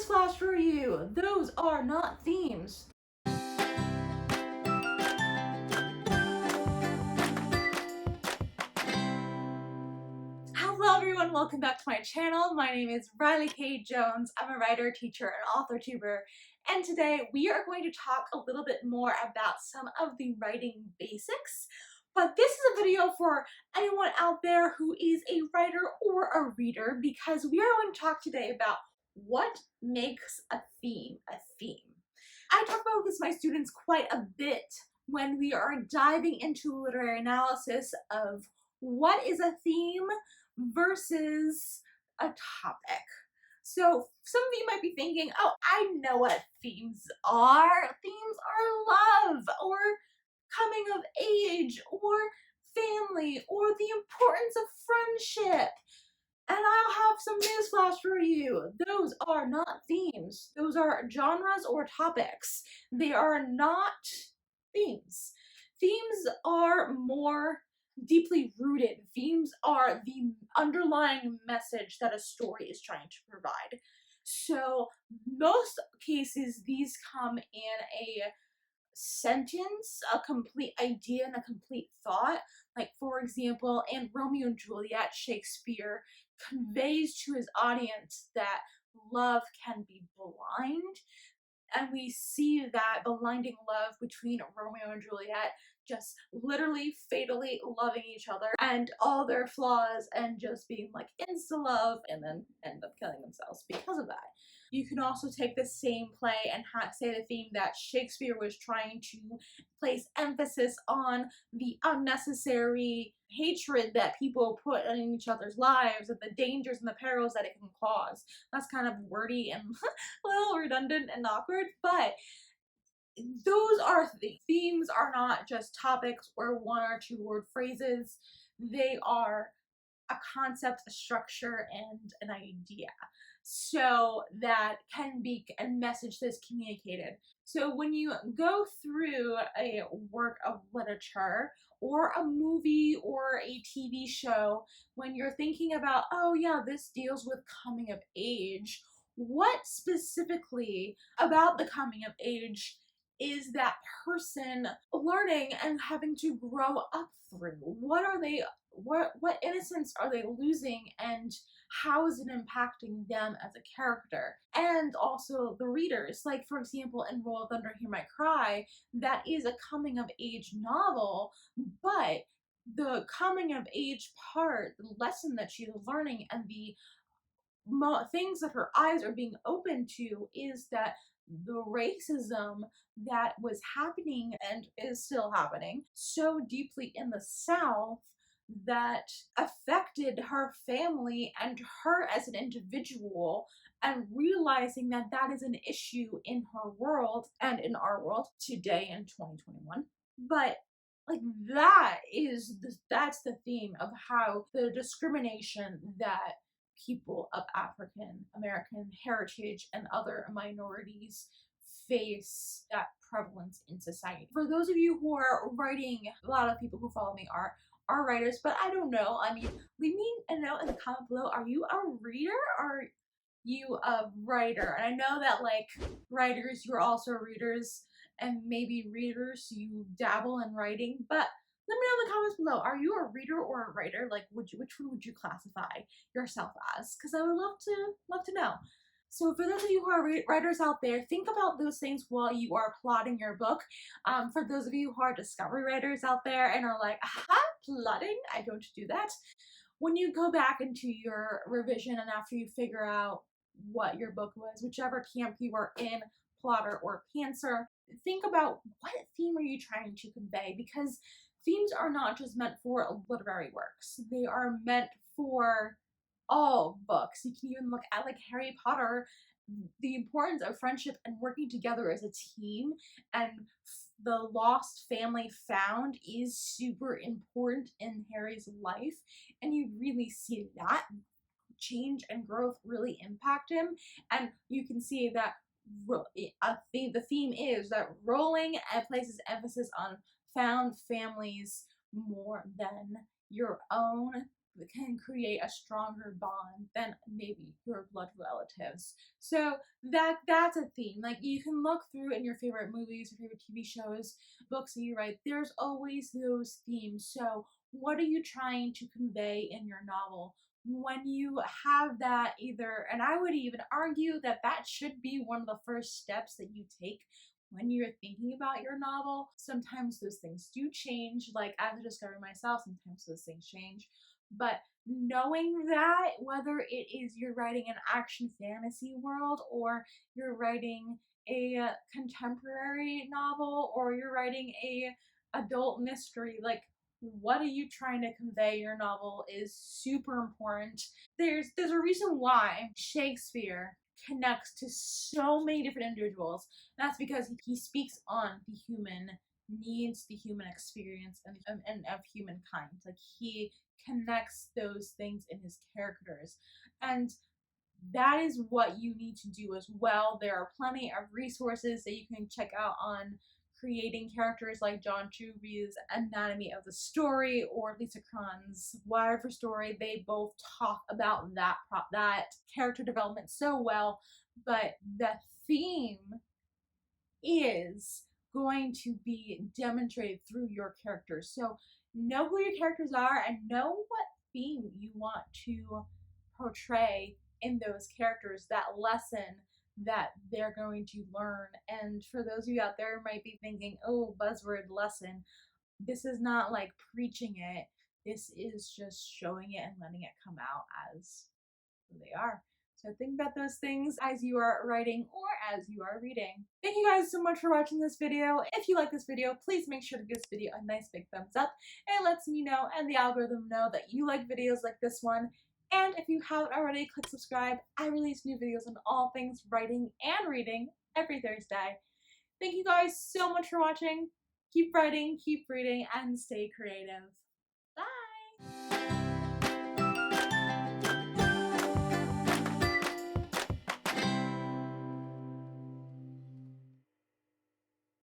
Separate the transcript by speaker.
Speaker 1: Newsflash for you, those are not themes. Hello everyone, welcome back to my channel. My name is Riley K. Jones. I'm a writer, teacher, and author tuber. And today we are going to talk a little bit more about some of the writing basics. But this is a video for anyone out there who is a writer or a reader, because we are going to talk today about what makes a theme a theme. I talk about this with my students quite a bit when we are diving into literary analysis of what is a theme versus a topic. So some of you might be thinking, oh, I know what themes are. Themes are love, or coming of age, or family, or the importance of friendship. And I'll have some newsflash for you. Those are not themes. Those are genres or topics. They are not themes. Themes are more deeply rooted. Themes are the underlying message that a story is trying to provide. So most cases, these come in a sentence, a complete idea, and a complete thought. Like, for example, in Romeo and Juliet, Shakespeare conveys to his audience that love can be blind. And we see that blinding love between Romeo and Juliet, just literally fatally loving each other and all their flaws, and just being like insta love, and then end up killing themselves because of that. You can also take the same play and say the theme that Shakespeare was trying to place emphasis on the unnecessary hatred that people put in each other's lives, and the dangers and the perils that it can cause. That's kind of wordy and a little redundant and awkward, but those are themes are not just topics or one or two word phrases. They are a concept, a structure, and an idea, so that can be a message that's communicated. So when you go through a work of literature or a movie or a TV show, when you're thinking about, oh yeah, this deals with coming of age, what specifically about the coming of age is that person learning and having to grow up through? What innocence are they losing, and how is it impacting them as a character? And also the readers. Like, for example, in Roll of Thunder, Hear My Cry, that is a coming of age novel, but the coming of age part, the lesson that she's learning, and the things that her eyes are being open to, is that the racism that was happening and is still happening so deeply in the South that affected her family and her as an individual, and realizing that that is an issue in her world and in our world today in 2021. But like, that's the theme of how the discrimination that people of African American heritage and other minorities face, that prevalence in society. For those of you who are writing, a lot of people who follow me are writers, but I don't know. I mean, leave me a note in the comment below. Are you a reader, or are you a writer? And I know that, like, writers, you're also readers, and maybe readers, you dabble in writing, but let me know in the comments below. Are you a reader or a writer? Like, which one would you classify yourself as? Because I would love to know. So for those of you who are writers out there, think about those things while you are plotting your book. For those of you who are discovery writers out there and are like, aha, plotting, I don't do that. When you go back into your revision and after you figure out what your book was, whichever camp you were in, plotter or pantser, think about what theme are you trying to convey, because themes are not just meant for literary works. They are meant for all books. You can even look at, like, Harry Potter, the importance of friendship and working together as a team, and the lost family found is super important in Harry's life, and you really see that change and growth really impact him. And you can see that the theme is that Rowling places emphasis on found families more than your own can create a stronger bond than maybe your blood relatives. So that's a theme. Like, you can look through in your favorite movies, your favorite TV shows, books that you write, there's always those themes. So what are you trying to convey in your novel? When you have that, either, and I would even argue that that should be one of the first steps that you take when you're thinking about your novel. Sometimes those things do change, like as I discovered myself, sometimes those things change. But knowing that, whether it is you're writing an action fantasy world, or you're writing a contemporary novel, or you're writing a adult mystery, like, what are you trying to convey your novel is super important. There's a reason why Shakespeare connects to so many different individuals. That's because he speaks on the human needs, the human experience, and of humankind. Like, he connects those things in his characters. And that is what you need to do as well. There are plenty of resources that you can check out on creating characters, like John Truby's Anatomy of the Story or Lisa Cron's Wire for Story. They both talk about that character development so well, but the theme is going to be demonstrated through your characters. So know who your characters are and know what theme you want to portray in those characters, that lesson that they're going to learn. And for those of you out there who might be thinking, oh, buzzword lesson, this is not like preaching it. This is just showing it and letting it come out as who they are. So think about those things as you are writing or as you are reading. Thank you guys so much for watching this video. If you like this video, please make sure to give this video a nice big thumbs up. It lets me know and the algorithm know that you like videos like this one. And if you haven't already, click subscribe. I release new videos on all things writing and reading every Thursday. Thank you guys so much for watching. Keep writing, keep reading, and stay creative.